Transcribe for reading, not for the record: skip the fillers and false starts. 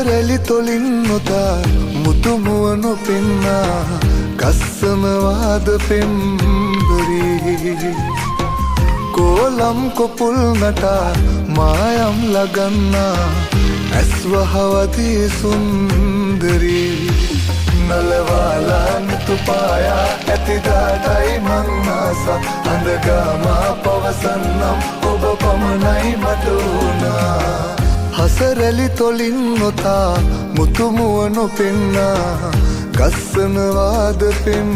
හසරැලි තොලින් නොතා මුතුමුවනු පෙන්නා ගස්සනවාද පෙම්බරී කෝලම් කොපුල් නටා මායම් ලගන්නා ඇස්වහවදී සුන්දරී නලවාලා නිතුපායා ඇතිදාටයි මංආස අඳගමා පවසන්නම් ඔබ පමණයි මට වුණා හසරැලි තොලින් නොතා මුතුමුවනු පෙන්නා ගස්සනවාද පෙම්